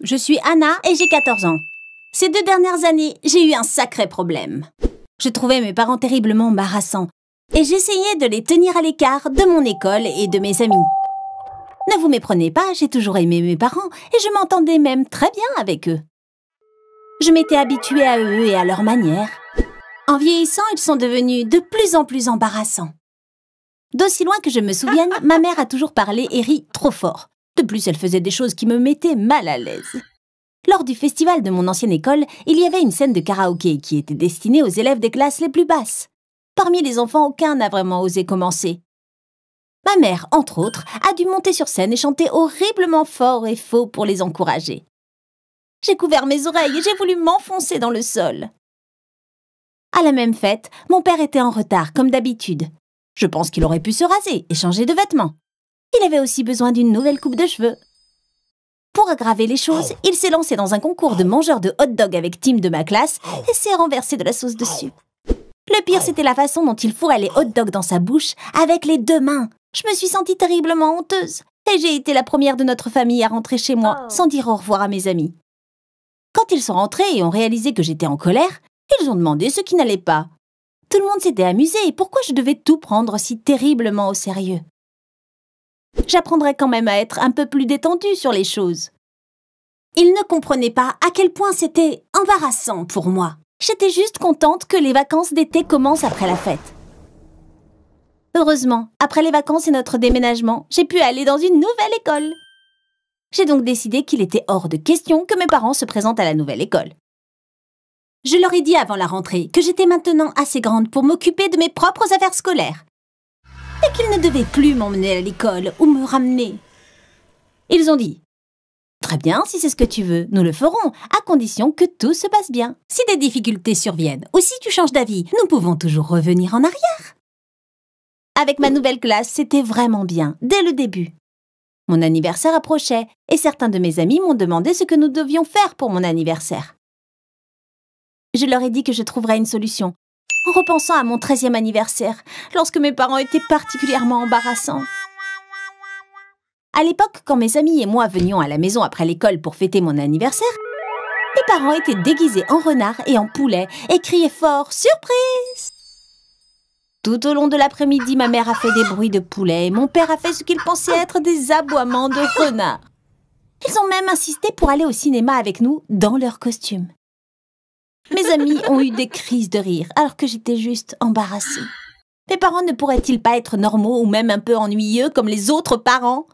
Je suis Anna et j'ai 14 ans. Ces 2 dernières années, j'ai eu un sacré problème. Je trouvais mes parents terriblement embarrassants et j'essayais de les tenir à l'écart de mon école et de mes amis. Ne vous méprenez pas, j'ai toujours aimé mes parents et je m'entendais même très bien avec eux. Je m'étais habituée à eux et à leurs manières. En vieillissant, ils sont devenus de plus en plus embarrassants. D'aussi loin que je me souvienne, ma mère a toujours parlé et ri trop fort. De plus, elle faisait des choses qui me mettaient mal à l'aise. Lors du festival de mon ancienne école, il y avait une scène de karaoké qui était destinée aux élèves des classes les plus basses. Parmi les enfants, aucun n'a vraiment osé commencer. Ma mère, entre autres, a dû monter sur scène et chanter horriblement fort et faux pour les encourager. J'ai couvert mes oreilles et j'ai voulu m'enfoncer dans le sol. À la même fête, mon père était en retard, comme d'habitude. Je pense qu'il aurait pu se raser et changer de vêtements. Il avait aussi besoin d'une nouvelle coupe de cheveux. Pour aggraver les choses, il s'est lancé dans un concours de mangeurs de hot-dog avec Tim de ma classe et s'est renversé de la sauce dessus. Le pire, c'était la façon dont il fourrait les hot-dogs dans sa bouche avec les 2 mains. Je me suis sentie terriblement honteuse et j'ai été la première de notre famille à rentrer chez moi sans dire au revoir à mes amis. Quand ils sont rentrés et ont réalisé que j'étais en colère, ils ont demandé ce qui n'allait pas. Tout le monde s'était amusé et pourquoi je devais tout prendre si terriblement au sérieux? J'apprendrais quand même à être un peu plus détendue sur les choses. Ils ne comprenaient pas à quel point c'était embarrassant pour moi. J'étais juste contente que les vacances d'été commencent après la fête. Heureusement, après les vacances et notre déménagement, j'ai pu aller dans une nouvelle école. J'ai donc décidé qu'il était hors de question que mes parents se présentent à la nouvelle école. Je leur ai dit avant la rentrée que j'étais maintenant assez grande pour m'occuper de mes propres affaires scolaires et qu'ils ne devaient plus m'emmener à l'école ou me ramener. Ils ont dit « Très bien, si c'est ce que tu veux, nous le ferons, à condition que tout se passe bien. Si des difficultés surviennent ou si tu changes d'avis, nous pouvons toujours revenir en arrière. » Avec ma nouvelle classe, c'était vraiment bien, dès le début. Mon anniversaire approchait et certains de mes amis m'ont demandé ce que nous devions faire pour mon anniversaire. Je leur ai dit que je trouverais une solution, en repensant à mon 13e anniversaire, lorsque mes parents étaient particulièrement embarrassants. À l'époque, quand mes amis et moi venions à la maison après l'école pour fêter mon anniversaire, mes parents étaient déguisés en renard et en poulet et criaient fort « Surprise !» Tout au long de l'après-midi, ma mère a fait des bruits de poulet et mon père a fait ce qu'il pensait être des aboiements de renard. Ils ont même insisté pour aller au cinéma avec nous dans leurs costumes. Mes amis ont eu des crises de rire alors que j'étais juste embarrassée. Mes parents ne pourraient-ils pas être normaux ou même un peu ennuyeux comme les autres parents?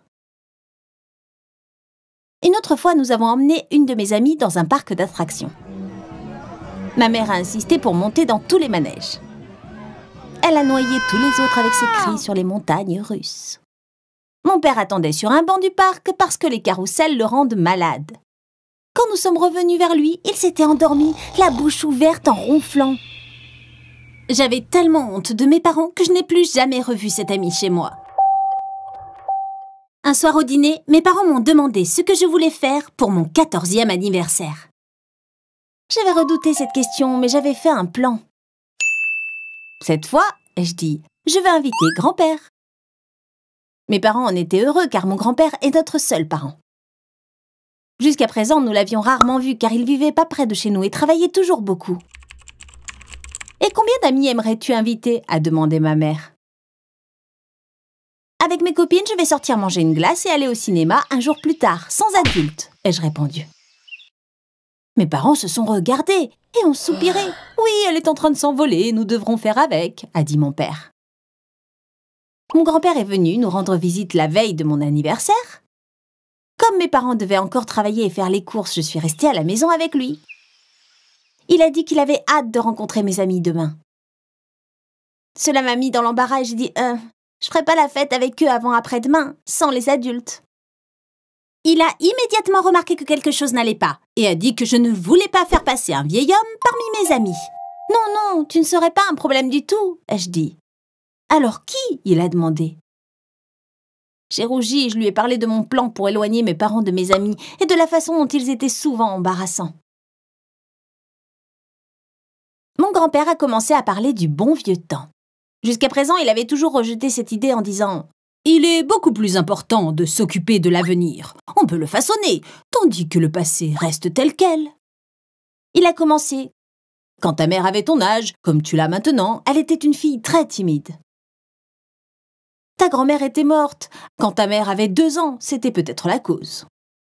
Une autre fois, nous avons emmené une de mes amies dans un parc d'attractions. Ma mère a insisté pour monter dans tous les manèges. Elle a noyé tous les autres avec ses cris sur les montagnes russes. Mon père attendait sur un banc du parc parce que les carrousels le rendent malade. Quand nous sommes revenus vers lui, il s'était endormi, la bouche ouverte en ronflant. J'avais tellement honte de mes parents que je n'ai plus jamais revu cet ami chez moi. Un soir au dîner, mes parents m'ont demandé ce que je voulais faire pour mon 14e anniversaire. J'avais redouté cette question, mais j'avais fait un plan. Cette fois, ai-je dit, je vais inviter grand-père. Mes parents en étaient heureux car mon grand-père est notre seul parent. Jusqu'à présent, nous l'avions rarement vu car il vivait pas près de chez nous et travaillait toujours beaucoup. « Et combien d'amis aimerais-tu inviter ?» a demandé ma mère. « Avec mes copines, je vais sortir manger une glace et aller au cinéma un jour plus tard, sans adultes, » ai-je répondu. Mes parents se sont regardés et ont soupiré. « Oui, elle est en train de s'envoler, nous devrons faire avec, » a dit mon père. Mon grand-père est venu nous rendre visite la veille de mon anniversaire. Comme mes parents devaient encore travailler et faire les courses, je suis restée à la maison avec lui. Il a dit qu'il avait hâte de rencontrer mes amis demain. Cela m'a mis dans l'embarras et j'ai dit « je ferai pas la fête avec eux avant après-demain, sans les adultes. » Il a immédiatement remarqué que quelque chose n'allait pas et a dit que je ne voulais pas faire passer un vieil homme parmi mes amis. « Non, non, tu ne serais pas un problème du tout, » ai-je dit. « Alors qui ?» il a demandé. J'ai rougi et je lui ai parlé de mon plan pour éloigner mes parents de mes amis et de la façon dont ils étaient souvent embarrassants. Mon grand-père a commencé à parler du bon vieux temps. Jusqu'à présent, il avait toujours rejeté cette idée en disant Il est beaucoup plus important de s'occuper de l'avenir. On peut le façonner, tandis que le passé reste tel quel. Il a commencé. Quand ta mère avait ton âge, comme tu l'as maintenant, elle était une fille très timide. Ta grand-mère était morte. Quand ta mère avait 2 ans, c'était peut-être la cause.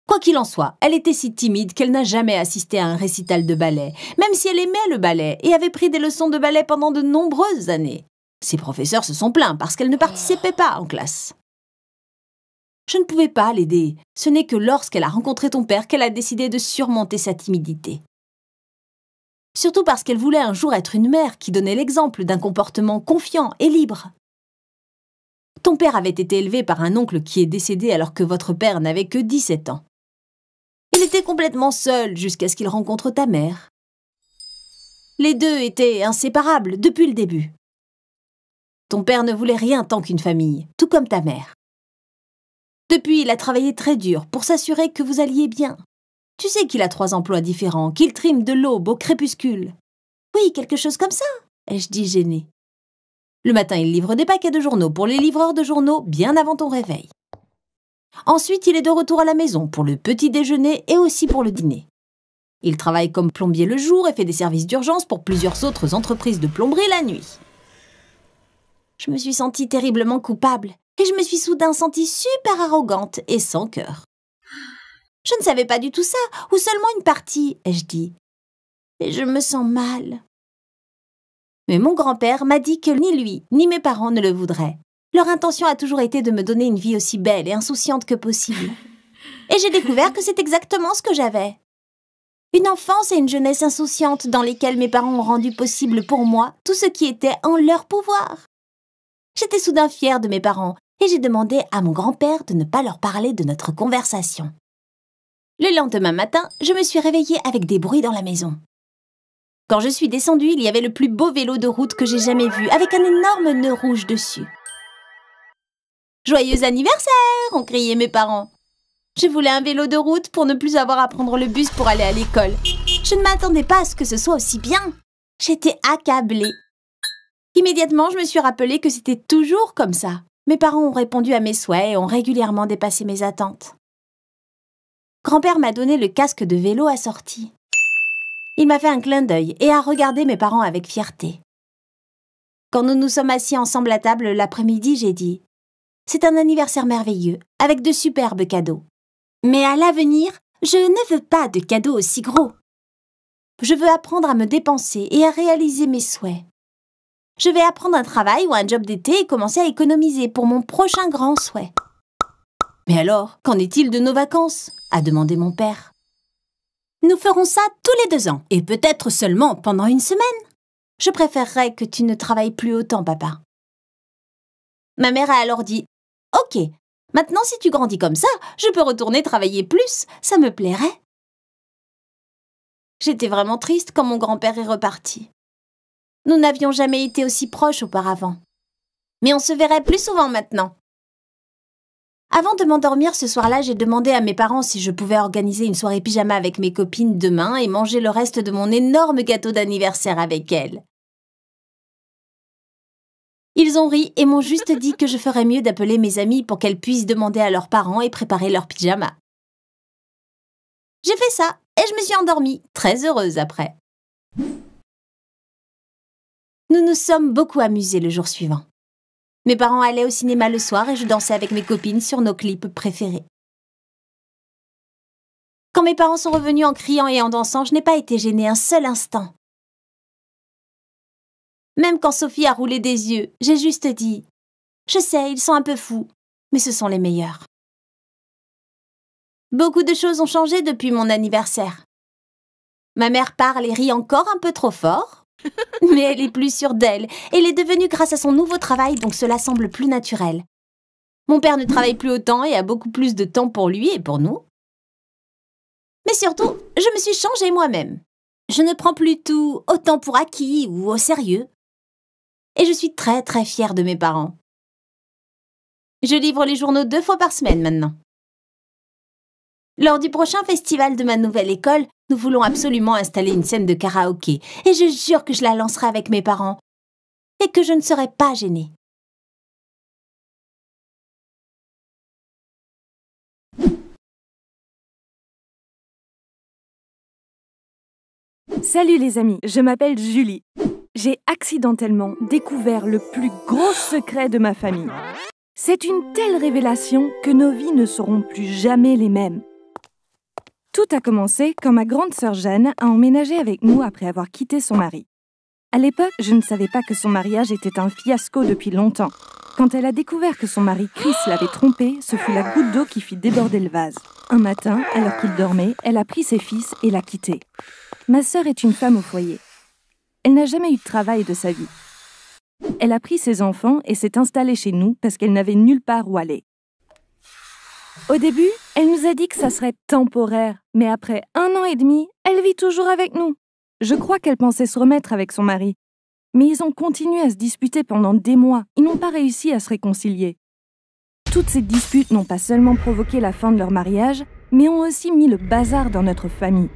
Quoi qu'il en soit, elle était si timide qu'elle n'a jamais assisté à un récital de ballet, même si elle aimait le ballet et avait pris des leçons de ballet pendant de nombreuses années. Ses professeurs se sont plaints parce qu'elle ne participait pas en classe. Je ne pouvais pas l'aider. Ce n'est que lorsqu'elle a rencontré ton père qu'elle a décidé de surmonter sa timidité. Surtout parce qu'elle voulait un jour être une mère qui donnait l'exemple d'un comportement confiant et libre. Ton père avait été élevé par un oncle qui est décédé alors que votre père n'avait que 17 ans. Il était complètement seul jusqu'à ce qu'il rencontre ta mère. Les deux étaient inséparables depuis le début. Ton père ne voulait rien tant qu'une famille, tout comme ta mère. Depuis, il a travaillé très dur pour s'assurer que vous alliez bien. Tu sais qu'il a 3 emplois différents, qu'il trime de l'aube au crépuscule. Oui, quelque chose comme ça, ai-je dit gênée. Le matin, il livre des paquets de journaux pour les livreurs de journaux bien avant ton réveil. Ensuite, il est de retour à la maison pour le petit déjeuner et aussi pour le dîner. Il travaille comme plombier le jour et fait des services d'urgence pour plusieurs autres entreprises de plomberie la nuit. Je me suis sentie terriblement coupable et je me suis soudain sentie super arrogante et sans cœur. Je ne savais pas du tout ça, ou seulement une partie, ai-je dit. Et je me sens mal. Mais mon grand-père m'a dit que ni lui, ni mes parents ne le voudraient. Leur intention a toujours été de me donner une vie aussi belle et insouciante que possible. Et j'ai découvert que c'est exactement ce que j'avais. Une enfance et une jeunesse insouciante dans lesquelles mes parents ont rendu possible pour moi tout ce qui était en leur pouvoir. J'étais soudain fière de mes parents et j'ai demandé à mon grand-père de ne pas leur parler de notre conversation. Le lendemain matin, je me suis réveillée avec des bruits dans la maison. Quand je suis descendue, il y avait le plus beau vélo de route que j'ai jamais vu, avec un énorme nœud rouge dessus. « Joyeux anniversaire !» ont crié mes parents. Je voulais un vélo de route pour ne plus avoir à prendre le bus pour aller à l'école. Je ne m'attendais pas à ce que ce soit aussi bien. J'étais accablée. Immédiatement, je me suis rappelé que c'était toujours comme ça. Mes parents ont répondu à mes souhaits et ont régulièrement dépassé mes attentes. Grand-père m'a donné le casque de vélo assorti. Il m'a fait un clin d'œil et a regardé mes parents avec fierté. Quand nous nous sommes assis ensemble à table l'après-midi, j'ai dit « C'est un anniversaire merveilleux, avec de superbes cadeaux. Mais à l'avenir, je ne veux pas de cadeaux aussi gros. Je veux apprendre à me dépenser et à réaliser mes souhaits. Je vais apprendre un travail ou un job d'été et commencer à économiser pour mon prochain grand souhait. » « Mais alors, qu'en est-il de nos vacances ?» a demandé mon père. « Nous ferons ça tous les 2 ans, et peut-être seulement pendant 1 semaine. Je préférerais que tu ne travailles plus autant, papa. » Ma mère a alors dit « Ok, maintenant si tu grandis comme ça, je peux retourner travailler plus, ça me plairait. » J'étais vraiment triste quand mon grand-père est reparti. Nous n'avions jamais été aussi proches auparavant. Mais on se verrait plus souvent maintenant. Avant de m'endormir ce soir-là, j'ai demandé à mes parents si je pouvais organiser une soirée pyjama avec mes copines demain et manger le reste de mon énorme gâteau d'anniversaire avec elles. Ils ont ri et m'ont juste dit que je ferais mieux d'appeler mes amies pour qu'elles puissent demander à leurs parents et préparer leur pyjama. J'ai fait ça et je me suis endormie, très heureuse après. Nous nous sommes beaucoup amusés le jour suivant. Mes parents allaient au cinéma le soir et je dansais avec mes copines sur nos clips préférés. Quand mes parents sont revenus en criant et en dansant, je n'ai pas été gênée un seul instant. Même quand Sophie a roulé des yeux, j'ai juste dit « Je sais, ils sont un peu fous, mais ce sont les meilleurs. » Beaucoup de choses ont changé depuis mon anniversaire. Ma mère parle et rit encore un peu trop fort. Mais elle est plus sûre d'elle. Elle est devenue grâce à son nouveau travail, donc cela semble plus naturel. Mon père ne travaille plus autant et a beaucoup plus de temps pour lui et pour nous. Mais surtout, je me suis changée moi-même. Je ne prends plus tout autant pour acquis ou au sérieux. Et je suis très très fière de mes parents. Je livre les journaux 2 fois par semaine maintenant. Lors du prochain festival de ma nouvelle école, nous voulons absolument installer une scène de karaoké et je jure que je la lancerai avec mes parents et que je ne serai pas gênée. Salut les amis, je m'appelle Julie. J'ai accidentellement découvert le plus gros secret de ma famille. C'est une telle révélation que nos vies ne seront plus jamais les mêmes. Tout a commencé quand ma grande sœur Jeanne a emménagé avec nous après avoir quitté son mari. À l'époque, je ne savais pas que son mariage était un fiasco depuis longtemps. Quand elle a découvert que son mari Chris l'avait trompée, ce fut la goutte d'eau qui fit déborder le vase. Un matin, alors qu'il dormait, elle a pris ses fils et l'a quitté. Ma sœur est une femme au foyer. Elle n'a jamais eu de travail de sa vie. Elle a pris ses enfants et s'est installée chez nous parce qu'elle n'avait nulle part où aller. Au début, elle nous a dit que ça serait temporaire, mais après 1 an et demi, elle vit toujours avec nous. Je crois qu'elle pensait se remettre avec son mari. Mais ils ont continué à se disputer pendant des mois. Ils n'ont pas réussi à se réconcilier. Toutes ces disputes n'ont pas seulement provoqué la fin de leur mariage, mais ont aussi mis le bazar dans notre famille.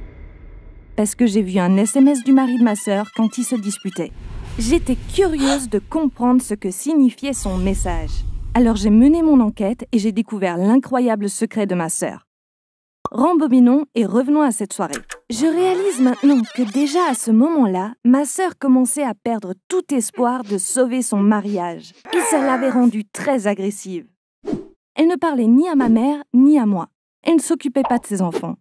Parce que j'ai vu un SMS du mari de ma sœur quand ils se disputaient. J'étais curieuse de comprendre ce que signifiait son message. Alors j'ai mené mon enquête et j'ai découvert l'incroyable secret de ma sœur. Rembobinons et revenons à cette soirée. Je réalise maintenant que déjà à ce moment-là, ma sœur commençait à perdre tout espoir de sauver son mariage. Et ça l'avait rendue très agressive. Elle ne parlait ni à ma mère ni à moi. Elle ne s'occupait pas de ses enfants.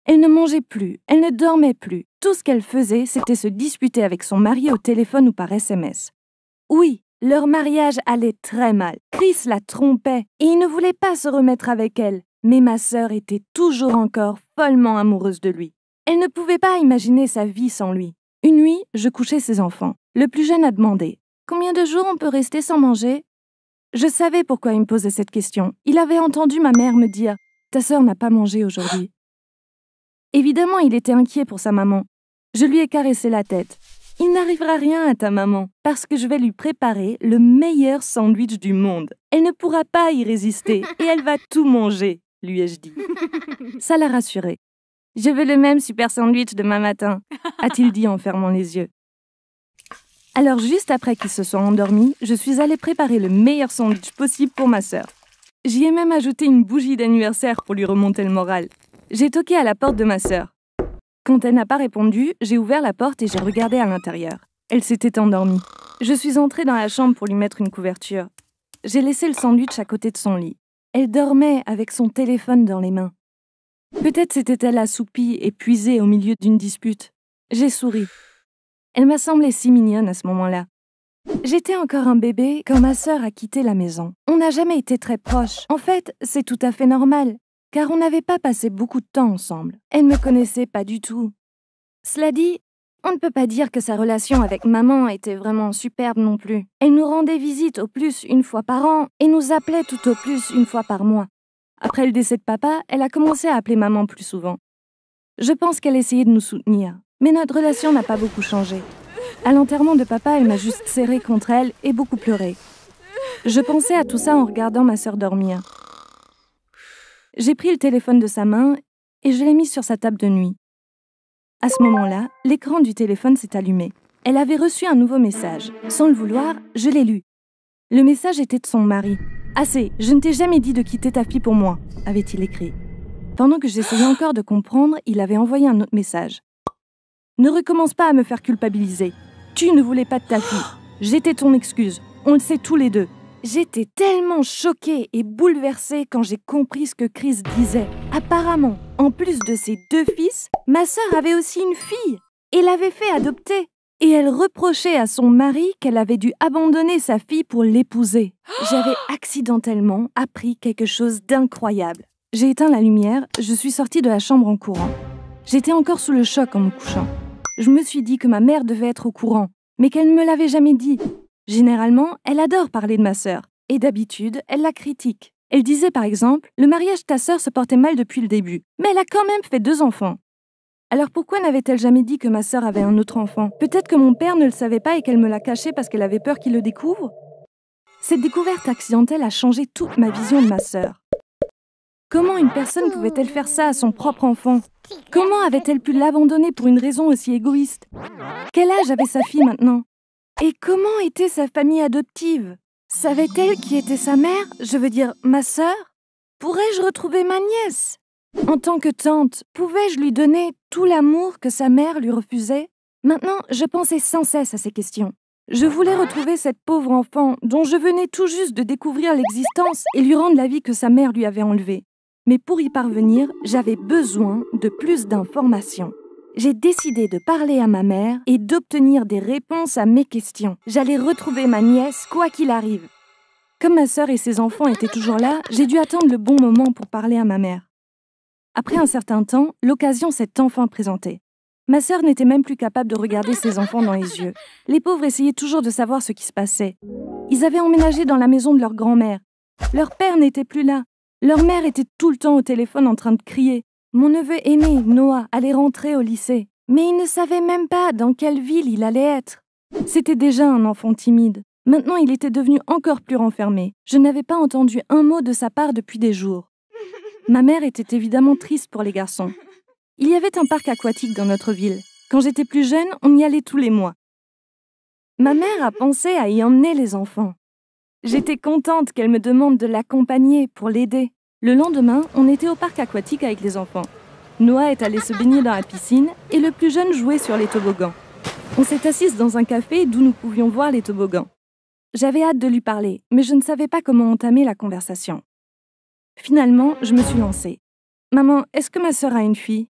Elle ne mangeait plus, elle ne dormait plus. Tout ce qu'elle faisait, c'était se disputer avec son mari au téléphone ou par SMS. Oui, leur mariage allait très mal. Chris la trompait et il ne voulait pas se remettre avec elle. Mais ma sœur était toujours encore follement amoureuse de lui. Elle ne pouvait pas imaginer sa vie sans lui. Une nuit, je couchais ses enfants. Le plus jeune a demandé « Combien de jours on peut rester sans manger ?» Je savais pourquoi il me posait cette question. Il avait entendu ma mère me dire « Ta sœur n'a pas mangé aujourd'hui. » Évidemment, il était inquiet pour sa maman. Je lui ai caressé la tête. « Il n'arrivera rien à ta maman, parce que je vais lui préparer le meilleur sandwich du monde. Elle ne pourra pas y résister et elle va tout manger. » lui ai-je dit. Ça l'a rassuré. « Je veux le même super sandwich demain matin, » a-t-il dit en fermant les yeux. Alors, juste après qu'ils se soient endormis, je suis allée préparer le meilleur sandwich possible pour ma sœur. J'y ai même ajouté une bougie d'anniversaire pour lui remonter le moral. J'ai toqué à la porte de ma sœur. Quand elle n'a pas répondu, j'ai ouvert la porte et j'ai regardé à l'intérieur. Elle s'était endormie. Je suis entrée dans la chambre pour lui mettre une couverture. J'ai laissé le sandwich à côté de son lit. Elle dormait avec son téléphone dans les mains. Peut-être s'était-elle assoupie, épuisée au milieu d'une dispute. J'ai souri. Elle m'a semblé si mignonne à ce moment-là. J'étais encore un bébé quand ma sœur a quitté la maison. On n'a jamais été très proches. En fait, c'est tout à fait normal, car on n'avait pas passé beaucoup de temps ensemble. Elle ne me connaissait pas du tout. Cela dit, on ne peut pas dire que sa relation avec maman était vraiment superbe non plus. Elle nous rendait visite au plus 1 fois par an et nous appelait tout au plus 1 fois par mois. Après le décès de papa, elle a commencé à appeler maman plus souvent. Je pense qu'elle essayait de nous soutenir, mais notre relation n'a pas beaucoup changé. À l'enterrement de papa, elle m'a juste serrée contre elle et beaucoup pleuré. Je pensais à tout ça en regardant ma sœur dormir. J'ai pris le téléphone de sa main et je l'ai mis sur sa table de nuit. À ce moment-là, l'écran du téléphone s'est allumé. Elle avait reçu un nouveau message. Sans le vouloir, je l'ai lu. Le message était de son mari. « Assez, je ne t'ai jamais dit de quitter ta fille pour moi », avait-il écrit. Pendant que j'essayais encore de comprendre, il avait envoyé un autre message. « Ne recommence pas à me faire culpabiliser. Tu ne voulais pas de ta fille. J'étais ton excuse. On le sait tous les deux. » J'étais tellement choquée et bouleversée quand j'ai compris ce que Chris disait. Apparemment, en plus de ses 2 fils, ma sœur avait aussi une fille et l'avait fait adopter. Et elle reprochait à son mari qu'elle avait dû abandonner sa fille pour l'épouser. J'avais accidentellement appris quelque chose d'incroyable. J'ai éteint la lumière, je suis sortie de la chambre en courant. J'étais encore sous le choc en me couchant. Je me suis dit que ma mère devait être au courant, mais qu'elle ne me l'avait jamais dit. Généralement, elle adore parler de ma sœur, et d'habitude, elle la critique. Elle disait par exemple, le mariage de ta sœur se portait mal depuis le début, mais elle a quand même fait 2 enfants. Alors pourquoi n'avait-elle jamais dit que ma sœur avait un autre enfant? Peut-être que mon père ne le savait pas et qu'elle me l'a caché parce qu'elle avait peur qu'il le découvre? Cette découverte accidentelle a changé toute ma vision de ma sœur. Comment une personne pouvait-elle faire ça à son propre enfant? Comment avait-elle pu l'abandonner pour une raison aussi égoïste? Quel âge avait sa fille maintenant? Et comment était sa famille adoptive? Savait-elle qui était sa mère? Je veux dire, ma sœur? Pourrais-je retrouver ma nièce? En tant que tante, pouvais-je lui donner tout l'amour que sa mère lui refusait? Maintenant, je pensais sans cesse à ces questions. Je voulais retrouver cette pauvre enfant dont je venais tout juste de découvrir l'existence et lui rendre la vie que sa mère lui avait enlevée. Mais pour y parvenir, j'avais besoin de plus d'informations. J'ai décidé de parler à ma mère et d'obtenir des réponses à mes questions. J'allais retrouver ma nièce, quoi qu'il arrive. Comme ma sœur et ses enfants étaient toujours là, j'ai dû attendre le bon moment pour parler à ma mère. Après un certain temps, l'occasion s'est enfin présentée. Ma sœur n'était même plus capable de regarder ses enfants dans les yeux. Les pauvres essayaient toujours de savoir ce qui se passait. Ils avaient emménagé dans la maison de leur grand-mère. Leur père n'était plus là. Leur mère était tout le temps au téléphone en train de crier. Mon neveu aîné, Noah, allait rentrer au lycée. Mais il ne savait même pas dans quelle ville il allait être. C'était déjà un enfant timide. Maintenant, il était devenu encore plus renfermé. Je n'avais pas entendu un mot de sa part depuis des jours. Ma mère était évidemment triste pour les garçons. Il y avait un parc aquatique dans notre ville. Quand j'étais plus jeune, on y allait tous les mois. Ma mère a pensé à y emmener les enfants. J'étais contente qu'elle me demande de l'accompagner pour l'aider. Le lendemain, on était au parc aquatique avec les enfants. Noah est allé se baigner dans la piscine et le plus jeune jouait sur les toboggans. On s'est assis dans un café d'où nous pouvions voir les toboggans. J'avais hâte de lui parler, mais je ne savais pas comment entamer la conversation. Finalement, je me suis lancée. « Maman, est-ce que ma sœur a une fille ?»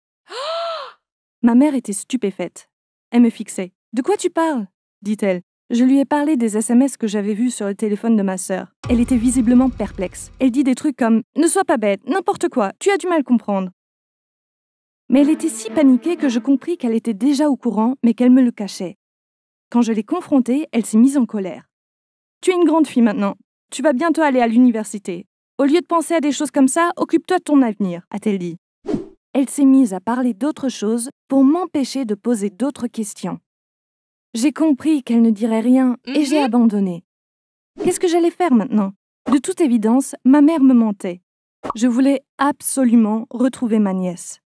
Ma mère était stupéfaite. Elle me fixait. « De quoi tu parles ?» dit-elle. Je lui ai parlé des SMS que j'avais vus sur le téléphone de ma sœur. Elle était visiblement perplexe. Elle dit des trucs comme « Ne sois pas bête, n'importe quoi, tu as du mal à comprendre. » Mais elle était si paniquée que je compris qu'elle était déjà au courant, mais qu'elle me le cachait. Quand je l'ai confrontée, elle s'est mise en colère. « Tu es une grande fille maintenant. Tu vas bientôt aller à l'université. Au lieu de penser à des choses comme ça, occupe-toi de ton avenir, a-t-elle dit. Elle s'est mise à parler d'autre chose pour m'empêcher de poser d'autres questions. J'ai compris qu'elle ne dirait rien et j'ai abandonné. Qu'est-ce que j'allais faire maintenant? De toute évidence, ma mère me mentait. Je voulais absolument retrouver ma nièce.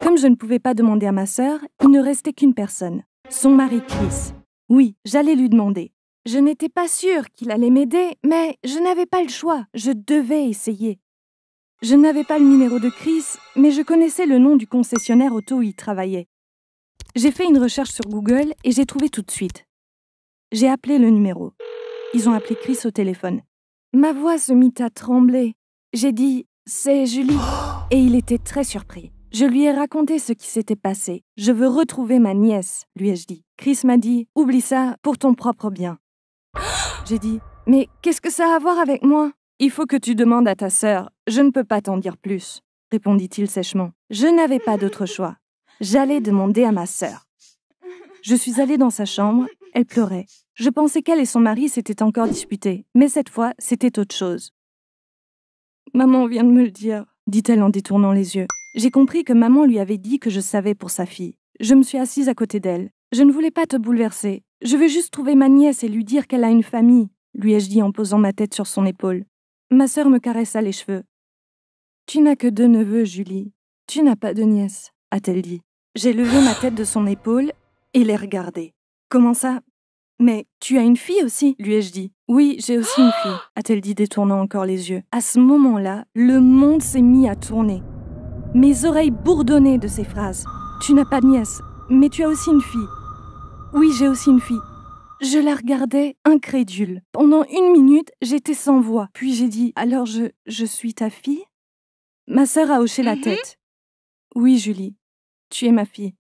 Comme je ne pouvais pas demander à ma sœur, il ne restait qu'une personne, son mari Chris. Oui, j'allais lui demander. Je n'étais pas sûre qu'il allait m'aider, mais je n'avais pas le choix, je devais essayer. Je n'avais pas le numéro de Chris, mais je connaissais le nom du concessionnaire auto où il travaillait. J'ai fait une recherche sur Google et j'ai trouvé tout de suite. J'ai appelé le numéro. Ils ont appelé Chris au téléphone. Ma voix se mit à trembler. J'ai dit « C'est Julie » et il était très surpris. Je lui ai raconté ce qui s'était passé. « Je veux retrouver ma nièce », lui ai-je dit. Chris m'a dit « Oublie ça pour ton propre bien ». J'ai dit « Mais qu'est-ce que ça a à voir avec moi ?»« Il faut que tu demandes à ta sœur. Je ne peux pas t'en dire plus, » répondit-il sèchement. Je n'avais pas d'autre choix. J'allais demander à ma sœur. Je suis allée dans sa chambre. Elle pleurait. Je pensais qu'elle et son mari s'étaient encore disputés, mais cette fois, c'était autre chose. « Maman vient de me le dire, » dit-elle en détournant les yeux. J'ai compris que maman lui avait dit que je savais pour sa fille. Je me suis assise à côté d'elle. Je ne voulais pas te bouleverser. Je veux juste trouver ma nièce et lui dire qu'elle a une famille, lui ai-je dit en posant ma tête sur son épaule. Ma sœur me caressa les cheveux. Tu n'as que 2 neveux, Julie. Tu n'as pas de nièce, a-t-elle dit. J'ai levé ma tête de son épaule et l'ai regardée. Comment ça? Mais tu as une fille aussi, lui ai-je dit. Oui, j'ai aussi une fille, a-t-elle dit détournant encore les yeux. À ce moment-là, le monde s'est mis à tourner. Mes oreilles bourdonnaient de ces phrases. Tu n'as pas de nièce, mais tu as aussi une fille. Oui, j'ai aussi une fille. Je la regardais incrédule. Pendant 1 minute, j'étais sans voix. Puis j'ai dit « Alors je suis ta fille ?» Ma sœur a hoché la tête. « Oui, Julie, tu es ma fille. »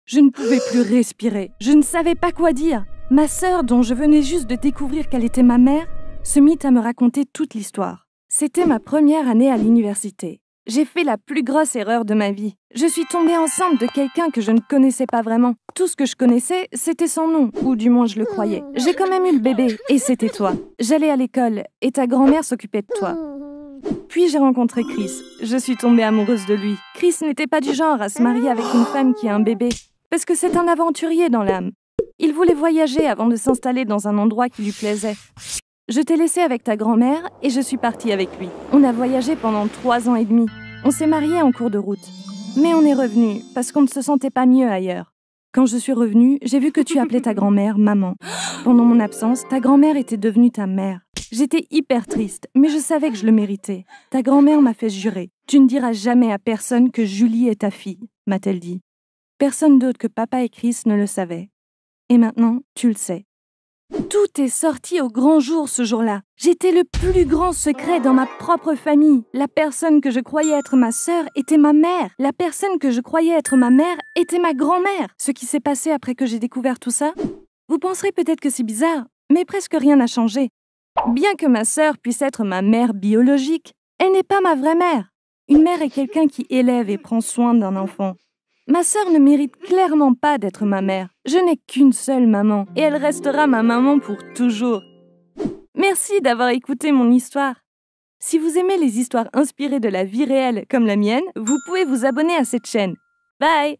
Je ne pouvais plus respirer. Je ne savais pas quoi dire. Ma sœur, dont je venais juste de découvrir qu'elle était ma mère, se mit à me raconter toute l'histoire. C'était ma première année à l'université. J'ai fait la plus grosse erreur de ma vie. Je suis tombée enceinte de quelqu'un que je ne connaissais pas vraiment. Tout ce que je connaissais, c'était son nom, ou du moins je le croyais. J'ai quand même eu le bébé, et c'était toi. J'allais à l'école, et ta grand-mère s'occupait de toi. Puis j'ai rencontré Chris. Je suis tombée amoureuse de lui. Chris n'était pas du genre à se marier avec une femme qui a un bébé, parce que c'est un aventurier dans l'âme. Il voulait voyager avant de s'installer dans un endroit qui lui plaisait. Je t'ai laissé avec ta grand-mère et je suis partie avec lui. On a voyagé pendant 3 ans et demi. On s'est mariés en cours de route. Mais on est revenus parce qu'on ne se sentait pas mieux ailleurs. Quand je suis revenue, j'ai vu que tu appelais ta grand-mère maman. Pendant mon absence, ta grand-mère était devenue ta mère. J'étais hyper triste, mais je savais que je le méritais. Ta grand-mère m'a fait jurer. Tu ne diras jamais à personne que Julie est ta fille, m'a-t-elle dit. Personne d'autre que papa et Chris ne le savait. Et maintenant, tu le sais. Tout est sorti au grand jour ce jour-là. J'étais le plus grand secret dans ma propre famille. La personne que je croyais être ma sœur était ma mère. La personne que je croyais être ma mère était ma grand-mère. Ce qui s'est passé après que j'ai découvert tout ça, vous penserez peut-être que c'est bizarre, mais presque rien n'a changé. Bien que ma sœur puisse être ma mère biologique, elle n'est pas ma vraie mère. Une mère est quelqu'un qui élève et prend soin d'un enfant. Ma sœur ne mérite clairement pas d'être ma mère. Je n'ai qu'une seule maman, et elle restera ma maman pour toujours. Merci d'avoir écouté mon histoire. Si vous aimez les histoires inspirées de la vie réelle comme la mienne, vous pouvez vous abonner à cette chaîne. Bye!